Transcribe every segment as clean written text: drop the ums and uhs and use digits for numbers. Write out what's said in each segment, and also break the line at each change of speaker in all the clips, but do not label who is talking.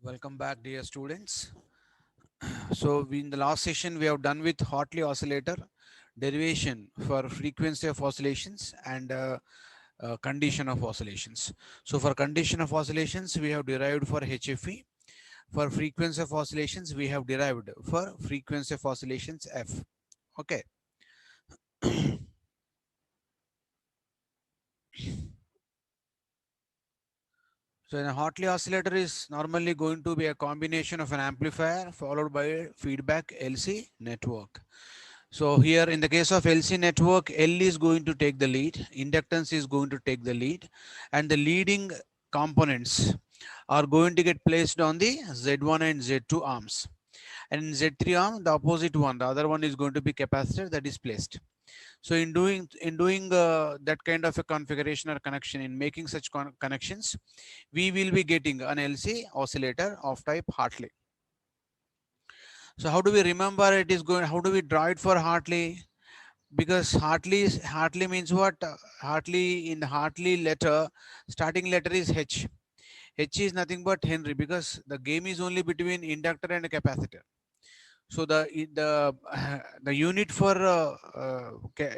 Welcome back, dear students. In the last session, we have done with Hartley oscillator, derivation for frequency of oscillations and condition of oscillations. So for condition of oscillations, we have derived for HFE. For frequency of oscillations, we have derived for frequency of oscillations F. Okay. So a Hartley oscillator is normally going to be a combination of an amplifier followed by a feedback LC network. So here in the case of LC network, L is going to take the lead, inductance is going to take the lead, and the leading components are going to get placed on the Z1 and Z2 arms. And in Z3 arm, the opposite one, the other one is going to be capacitor that is placed. So in doing that kind of a configuration or connection, in making such connections, we will be getting an LC oscillator of type Hartley. So how do we remember it is going? How do we draw it for Hartley? Because Hartley means what? Hartley, in the Hartley letter, starting letter is H. H is nothing but Henry, because the game is only between inductor and capacitor. So the unit for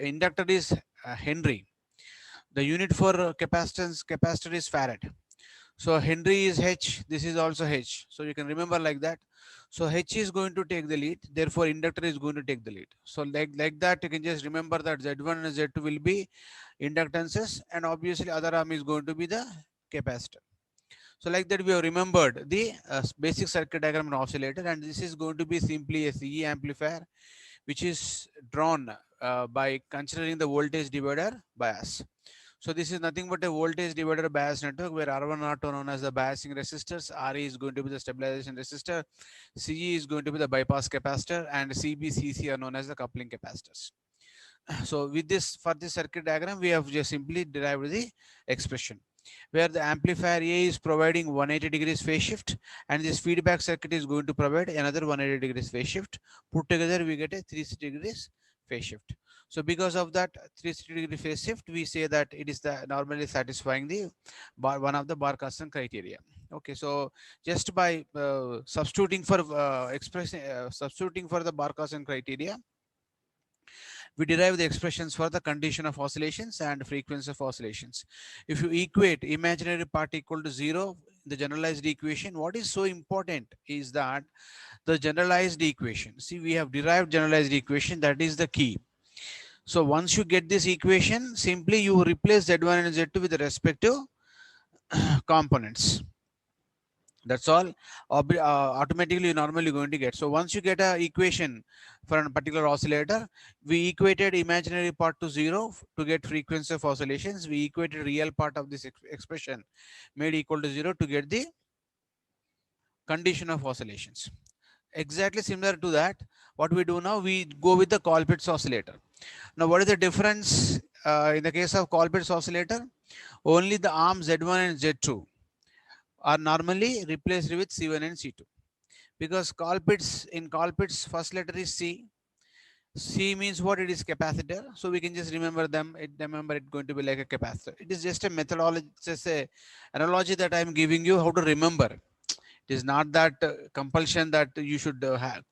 inductor is Henry. The unit for capacitor is Farad. So Henry is H, this is also H. So you can remember like that. So H is going to take the lead, therefore inductor is going to take the lead. So like that, you can just remember that Z1 and Z2 will be inductances, and obviously other arm is going to be the capacitor. So like that we have remembered the basic circuit diagram and oscillator, and this is going to be simply a CE amplifier which is drawn by considering the voltage divider bias. So this is nothing but a voltage divider bias network where R1 R2 are known as the biasing resistors, RE is going to be the stabilization resistor, CE is going to be the bypass capacitor, and CB, CC are known as the coupling capacitors. So with this, for this circuit diagram, we have just simply derived the expression where the amplifier A is providing 180 degrees phase shift, and this feedback circuit is going to provide another 180 degrees phase shift. Put together, we get a 360 degrees phase shift. So because of that 360 degree phase shift, we say that it is the normally satisfying the one of the Barkhasan criteria. Okay, so just by substituting for substituting for the Barkhasan criteria, we derive the expressions for the condition of oscillations and frequency of oscillations. If you equate imaginary part equal to 0, the generalized equation, what is so important is that the generalized equation, see, we have derived generalized equation, that is the key. So once you get this equation, simply you replace Z1 and Z2 with the respective components. That's all. Automatically you're normally going to get. So once you get a equation for a particular oscillator, we equated imaginary part to 0 to get frequency of oscillations. We equated real part of this expression made equal to 0 to get the condition of oscillations. Exactly similar to that, what we do now, we go with the Colpitt's oscillator. Now what is the difference in the case of Colpitt's oscillator? Only the arm Z1 and Z2 are normally replaced with C1 and C2, because Colpitt's first letter is C. C means what? It is capacitor. So we can just remember them. Remember it going to be like a capacitor. It is just a methodology, just a analogy that I am giving you how to remember. It is not that compulsion that you should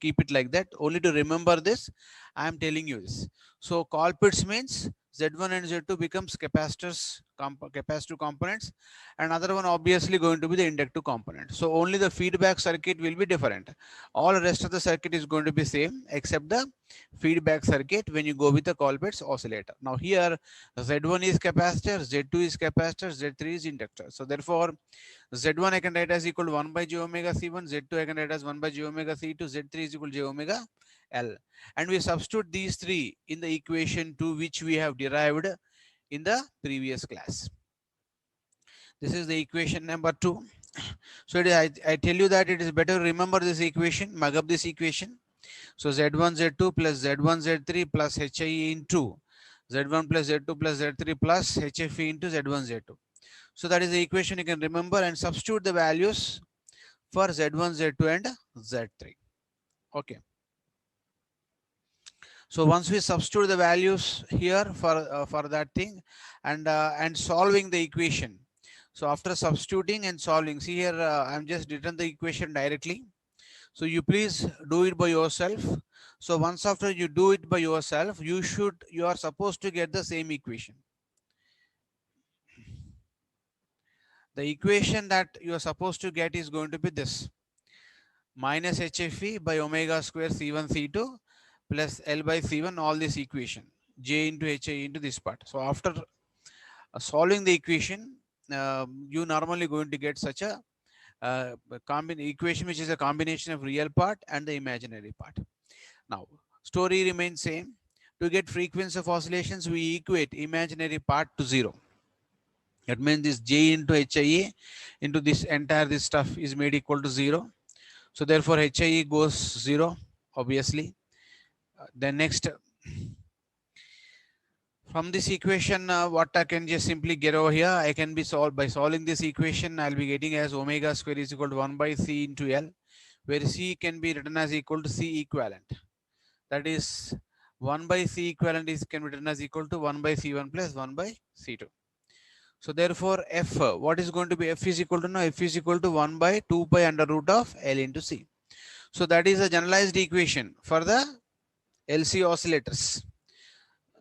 keep it like that. Only to remember this, I am telling you this. So Colpitt's means Z1 and Z2 becomes capacitors, capacitive components, and other one obviously going to be the inductive component. So only the feedback circuit will be different. All the rest of the circuit is going to be same except the feedback circuit when you go with the Colpitt's oscillator. Now here Z1 is capacitor, Z2 is capacitor, Z3 is inductor. So therefore Z1 I can write as equal to 1 by j omega C1, Z2 I can write as 1 by j omega C2, Z3 is equal to j omega L. And we substitute these three in the equation to which we have derived in the previous class. This is the equation number 2. So I tell you that it is better to remember this equation, mug up this equation. So Z1, Z2 plus Z1, Z3 plus HIE into Z1 plus Z2 plus Z3 plus HFE into Z1, Z2. So that is the equation you can remember, and substitute the values for Z1, Z2 and Z3. Okay. So once we substitute the values here for that thing and solving the equation. So after substituting and solving, see here, I'm just written the equation directly. So you please do it by yourself. So once after you do it by yourself, you are supposed to get the same equation. The equation that you are supposed to get is going to be this: minus HFE by omega square C1 C2 plus L by C1, all this equation, J into HI into this part. So after solving the equation, you normally going to get such a equation which is a combination of real part and the imaginary part. Now, story remains same. To get frequency of oscillations, we equate imaginary part to 0. That means this J into HIA into this entire this stuff is made equal to 0. So therefore HIE goes 0, obviously. Then next, from this equation, what I can just simply get over here, I can be solved by solving this equation. I'll be getting as omega square is equal to 1 by C into L, where C can be written as equal to C equivalent. That is 1 by C equivalent is can be written as equal to 1 by C1 plus 1 by C2. So therefore F, what is going to be F is equal to now? F is equal to 1 by 2 pi under root of L into C. So that is a generalized equation for the LC oscillators.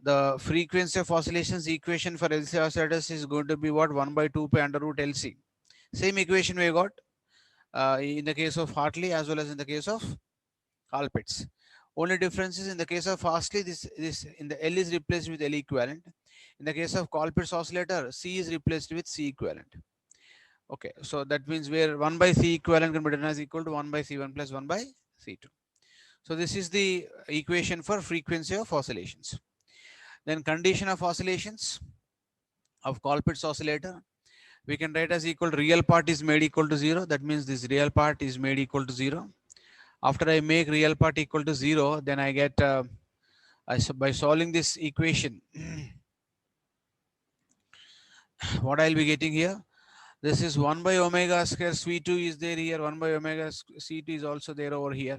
The frequency of oscillations equation for LC oscillators is going to be what? 1 by 2 pi under root LC. Same equation we got in the case of Hartley as well as in the case of Colpitts. Only difference is in the case of Hartley, this in the L is replaced with L equivalent. In the case of Colpitts oscillator, C is replaced with C equivalent. Okay, so that means where 1 by C equivalent can be written as equal to 1 by C1 plus 1 by C2. So this is the equation for frequency of oscillations. Then condition of oscillations of Colpitts oscillator, we can write as equal real part is made equal to 0. That means this real part is made equal to 0. After I make real part equal to 0, then I get by solving this equation what I'll be getting here, this is 1 by omega square C2 is there here, 1 by omega C2 is also there over here.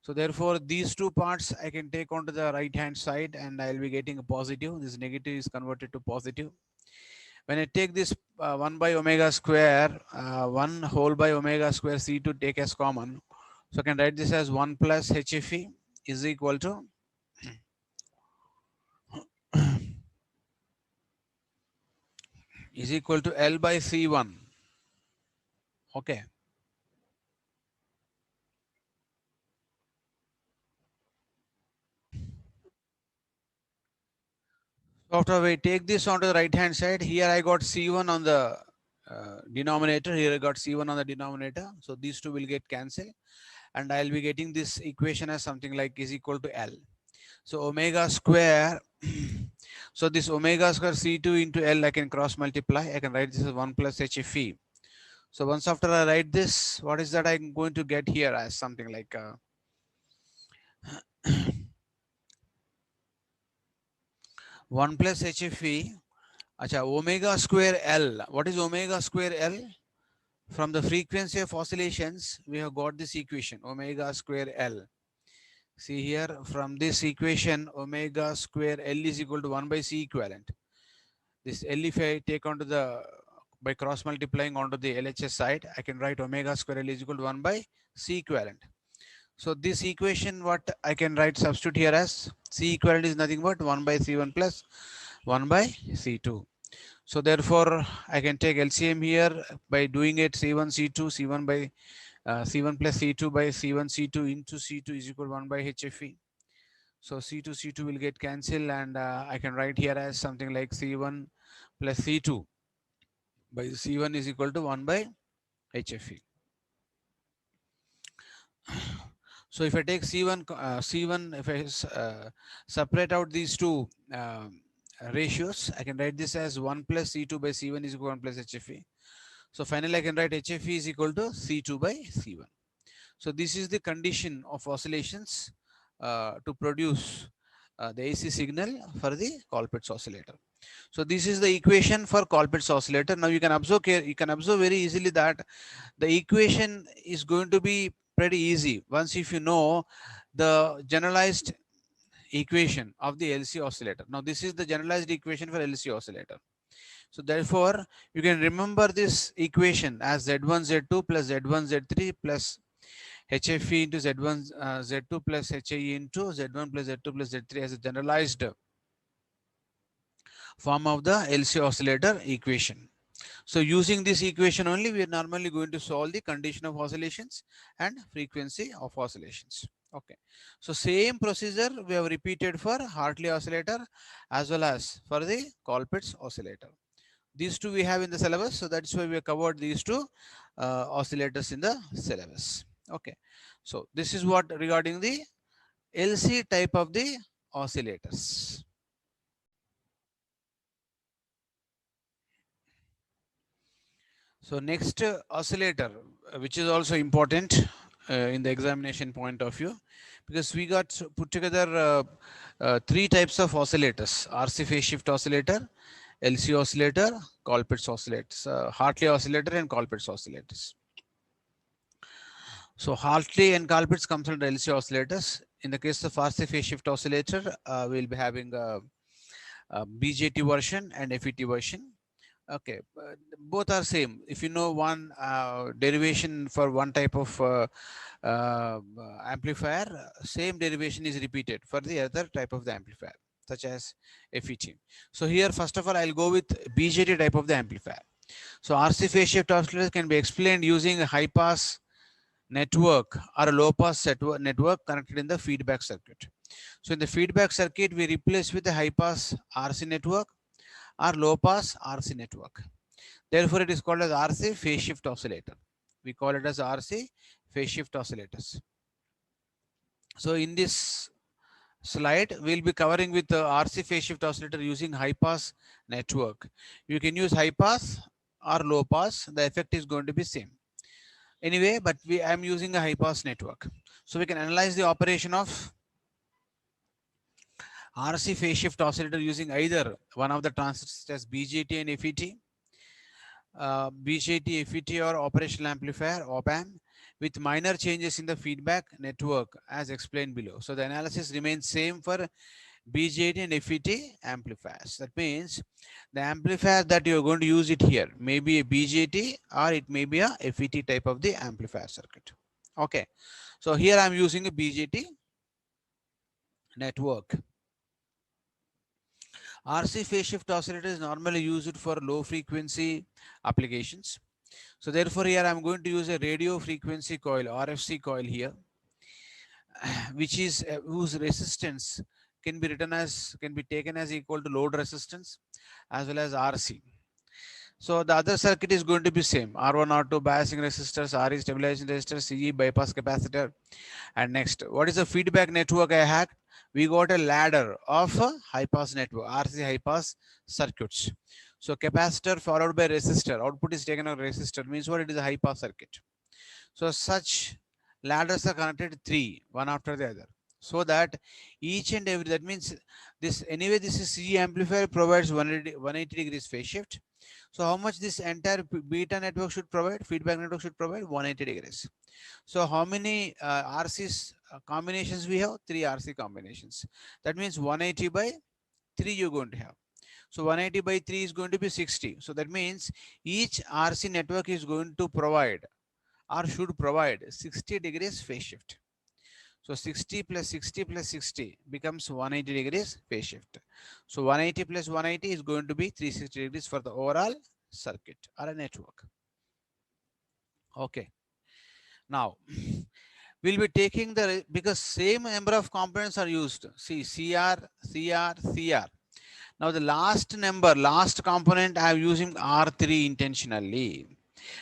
So therefore these two parts I can take onto the right hand side and I'll be getting a positive. This negative is converted to positive. When I take this 1 by omega square, 1 whole by omega square C2 take as common. So I can write this as 1 plus HFE is equal to L by C1. Okay. So after we take this onto the right hand side, here I got C1 on the denominator, here I got C1 on the denominator. So these two will get cancelled and I'll be getting this equation as something like is equal to L. So omega square, so this omega square C2 into L I can cross multiply. I can write this as 1 plus HFE. So once after I write this, what is that I'm going to get here as something like 1 plus HFE. Acha, omega square L. What is omega square L? From the frequency of oscillations, we have got this equation, omega square L. See here, from this equation, omega square L is equal to 1 by C equivalent. This L, if I take onto the, by cross multiplying onto the LHS side, I can write omega square L is equal to 1 by C equivalent. So this equation, what I can write, substitute here as C equivalent is nothing but 1 by C1 plus 1 by C2. So therefore, I can take LCM here by doing it C1 C2 C1 by C1 plus C2 by C1 C2 into C2 is equal to 1 by HFE. So C2 C2 will get cancelled and I can write here as something like C1 plus C2 by C1 is equal to 1 by HFE. So if I take C1, if I separate out these two ratios, I can write this as 1 plus C2 by C1 is equal to 1 plus HFE. So finally I can write HFE is equal to C2 by C1. So this is the condition of oscillations to produce the AC signal for the Colpitts oscillator. So this is the equation for Colpitts oscillator. Now you can observe very easily that the equation is going to be pretty easy once if you know the generalized equation of the LC oscillator. Now this is the generalized equation for LC oscillator. So therefore, you can remember this equation as Z1, Z2 plus Z1, Z3 plus HFE into Z1, Z2 plus HIE into Z1 plus Z2 plus Z3 as a generalized form of the LC oscillator equation. So using this equation only, we are normally going to solve the condition of oscillations and frequency of oscillations. Okay. So same procedure we have repeated for Hartley oscillator as well as for the Colpitts oscillator. These two we have in the syllabus, so that's why we have covered these two oscillators in the syllabus. Okay. So this is what regarding the LC type of the oscillators. So next oscillator, which is also important in the examination point of view, because we got put together three types of oscillators: RC phase shift oscillator, LC oscillator, Colpitts oscillators, Hartley oscillator and Colpitts oscillators. So Hartley and Colpitts comes under LC oscillators. In the case of RC phase shift oscillator, we'll be having a BJT version and FET version. Okay, both are same. If you know one derivation for one type of amplifier, same derivation is repeated for the other type of the amplifier, such as FET. So here, first of all, I'll go with BJT type of the amplifier. So RC phase shift oscillator can be explained using a high pass network or a low pass network connected in the feedback circuit. So in the feedback circuit, we replace with a high pass RC network or low pass RC network. Therefore, it is called as RC phase shift oscillator. We call it as RC phase shift oscillators. So in this slide, we'll be covering with the RC phase shift oscillator using high pass network. You can use high pass or low pass. The effect is going to be same. Anyway, but I'm using a high pass network. So we can analyze the operation of RC phase shift oscillator using either one of the transistors as BJT and FET, BJT, FET or operational amplifier, op-amp, with minor changes in the feedback network as explained below. So the analysis remains same for BJT and FET amplifiers. That means the amplifier that you're going to use it here may be a BJT or it may be a FET type of the amplifier circuit. Okay. So here I'm using a BJT network. RC phase shift oscillator is normally used for low frequency applications. So therefore here I'm going to use a radio frequency coil, RFC coil here, which is whose resistance can be taken as equal to load resistance as well as RC. So the other circuit is going to be same: R1, R2 biasing resistors, RE stabilizing resistor, CE bypass capacitor. And next, what is the feedback network I had? We got a ladder of a high pass network, RC high pass circuits. So capacitor followed by resistor, output is taken on resistor, means what? It is a high pass circuit. So such ladders are connected three, one after the other. So that each and every, that means this, anyway, this is CE amplifier provides 180 degrees phase shift. So how much this entire beta network should provide, feedback network should provide 180 degrees. So how many RCs combinations we have? 3 RC combinations. That means 180 by 3 you're going to have. So 180 by 3 is going to be 60. So that means each RC network is going to provide or should provide 60 degrees phase shift. So 60 plus 60 plus 60 becomes 180 degrees phase shift. So 180 plus 180 is going to be 360 degrees for the overall circuit or a network. Okay. Now, we'll be taking the, because same number of components are used. See, CR, CR, CR. Now the last number, last component I am using R3 intentionally.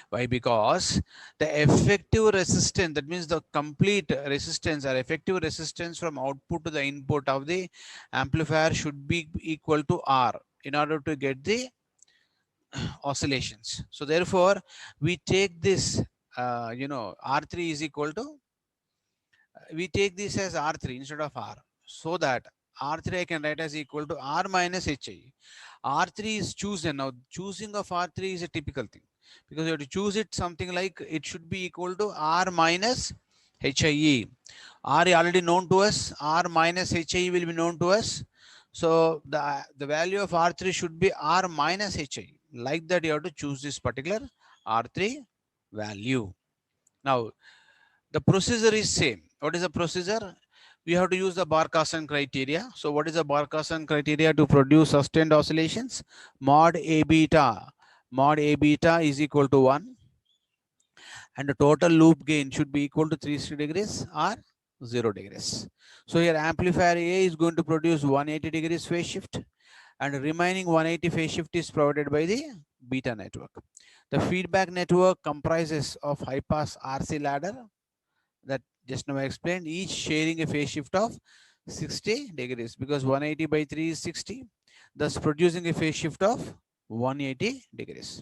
Why? Because the effective resistance, that means the complete resistance or effective resistance from output to the input of the amplifier should be equal to R in order to get the oscillations. So therefore, we take this, R3 is equal to, we take this as R3 instead of R, so that R3 I can write as equal to R minus HI. R3 is chosen. Now choosing of R3 is a typical thing, because you have to choose it something like it should be equal to R minus HIE. R already known to us, R minus HIE will be known to us. So the value of R3 should be R minus HIE. Like that, you have to choose this particular R3 value. Now, the procedure is same. What is the procedure? We have to use the Barkhasan criteria. So what is the Barkhasan criteria to produce sustained oscillations? Mod A beta. Mod A beta is equal to 1. And the total loop gain should be equal to 360 degrees or 0 degrees. So here amplifier A is going to produce 180 degrees phase shift, and remaining 180 phase shift is provided by the beta network. The feedback network comprises of high pass RC ladder that just now I explained, each sharing a phase shift of 60 degrees, because 180 by 3 is 60, thus producing a phase shift of 180 degrees.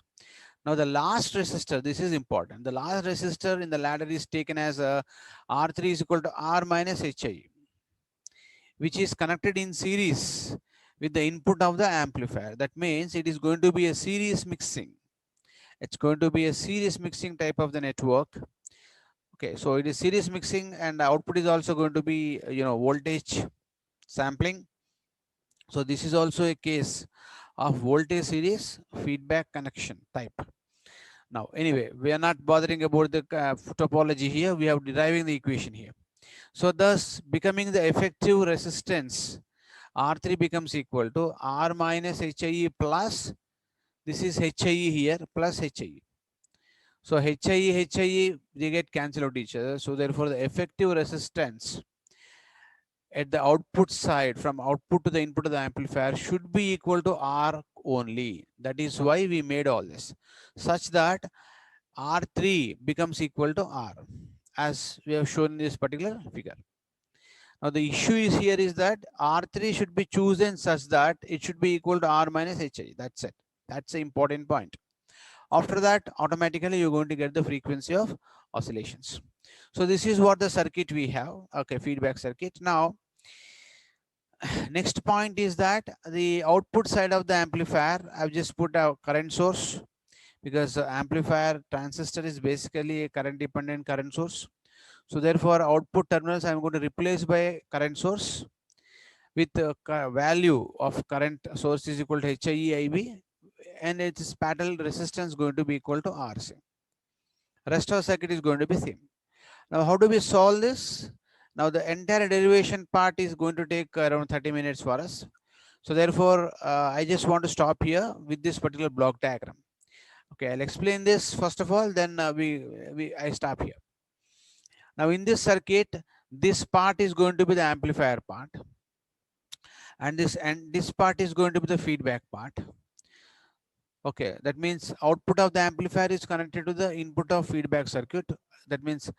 Now the last resistor, this is important. The last resistor in the ladder is taken as a R3 is equal to R minus HI, which is connected in series with the input of the amplifier. That means it is going to be a series mixing. It's going to be a series mixing type of the network. Okay, so it is series mixing, and the output is also going to be, voltage sampling. So this is also a case of voltage series feedback connection type. Now, anyway, we are not bothering about the topology here. We are deriving the equation here. So thus, becoming the effective resistance, R3 becomes equal to R minus HIE plus, this is HIE here, plus HIE. So HIE, they get cancelled out each other. So therefore, the effective resistance at the output side, from output to the input of the amplifier, should be equal to R only. That is why we made all this, such that R3 becomes equal to R, as we have shown in this particular figure. Now the issue is here is that R3 should be chosen such that it should be equal to R minus HI. That's it. That's the important point. After that, automatically you're going to get the frequency of oscillations. So this is what the circuit we have. Okay, feedback circuit. Now, next point is that the output side of the amplifier, I've just put a current source, because the amplifier transistor is basically a current dependent current source. So therefore, output terminals I'm going to replace by current source with value of current source is equal to HIE and its parallel resistance going to be equal to RC. Rest of circuit is going to be same. Now, how do we solve this? Now, the entire derivation part is going to take around 30 minutes for us. So therefore, I just want to stop here with this particular block diagram. Okay, I'll explain this first of all, then I stop here. Now, in this circuit, this part is going to be the amplifier part, and this part is going to be the feedback part. Okay, that means output of the amplifier is connected to the input of feedback circuit. That means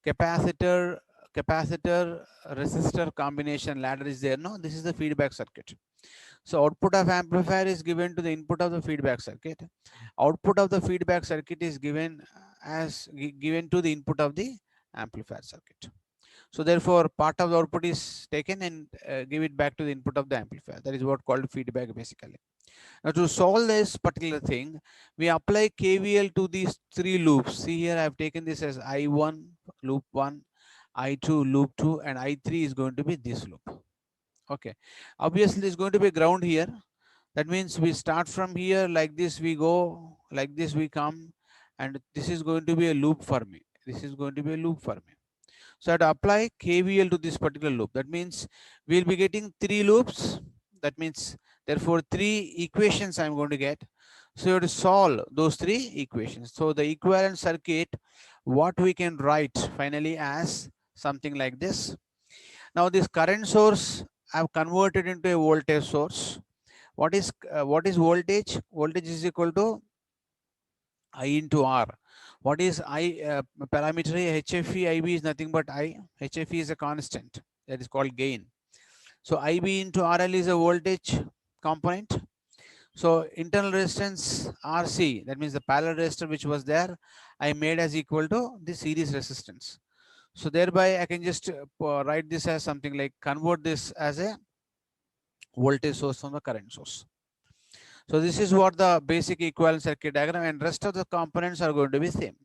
capacitor resistor combination ladder is there. No, this is the feedback circuit. So output of amplifier is given to the input of the feedback circuit. Output of the feedback circuit is given to the input of the amplifier circuit. So therefore, part of the output is taken and give it back to the input of the amplifier. That is what called feedback basically. Now to solve this particular thing, we apply KVL to these three loops. See here, I have taken this as I1 loop 1, I2 loop 2, and I3 is going to be this loop. Okay, obviously there's going to be ground here. That means we start from here like this, we go like this, we come, and this is going to be a loop for me. This is going to be a loop for me. So I have to apply KVL to this particular loop. That means we'll be getting three loops. That means therefore three equations I'm going to get. So you have to solve those three equations. So the equivalent circuit, what we can write finally as something like this. Now this current source I've converted into a voltage source. What is voltage? Voltage is equal to I into R. What is I parameter? HFE IB is nothing but I. HFE is a constant, that is called gain. So IB into RL is a voltage component. So internal resistance RC, that means the parallel resistor which was there, I made as equal to the series resistance. So thereby I can just write this as something like, convert this as a voltage source from the current source. So this is what the basic equivalent circuit diagram, and rest of the components are going to be same.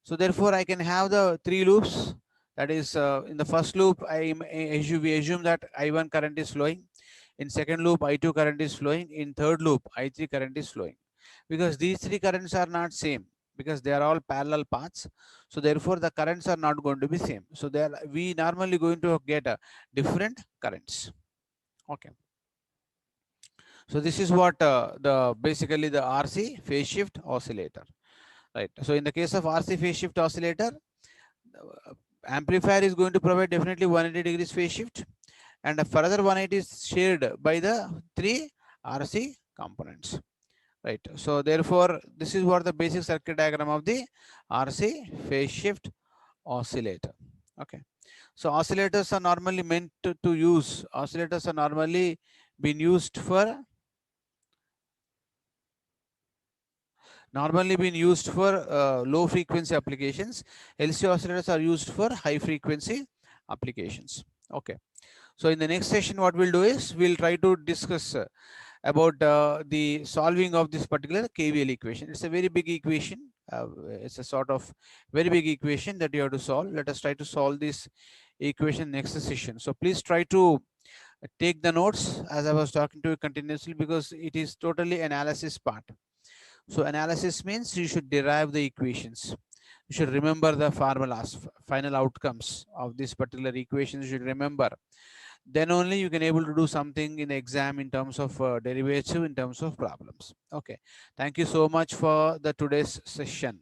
So therefore I can have the three loops. That is in the first loop, we assume that I1 current is flowing. In second loop, I2 current is flowing. In third loop, I3 current is flowing. because these three currents are not same, because they are all parallel paths. So therefore the currents are not going to be same. So they are, we normally going to get a different currents. Okay. So this is what the basically the RC phase shift oscillator, right? So in the case of RC phase shift oscillator, amplifier is going to provide definitely 180 degrees phase shift, and a further 180 is shared by the three RC components, right? So therefore this is what the basic circuit diagram of the RC phase shift oscillator. Okay. So oscillators are normally meant to use, oscillators are normally been used for low frequency applications. LC oscillators are used for high frequency applications. Okay. So in the next session, what we'll do is we'll try to discuss about the solving of this particular KVL equation. It's a very big equation. It's a sort of very big equation that you have to solve. Let us try to solve this equation next session. So please try to take the notes as I was talking to you continuously, because it is totally analysis part. So analysis means you should derive the equations. You should remember the formulas, final outcomes of this particular equation. You should remember. Then only you can able to do something in the exam in terms of derivative, in terms of problems. Okay. Thank you so much for the today's session.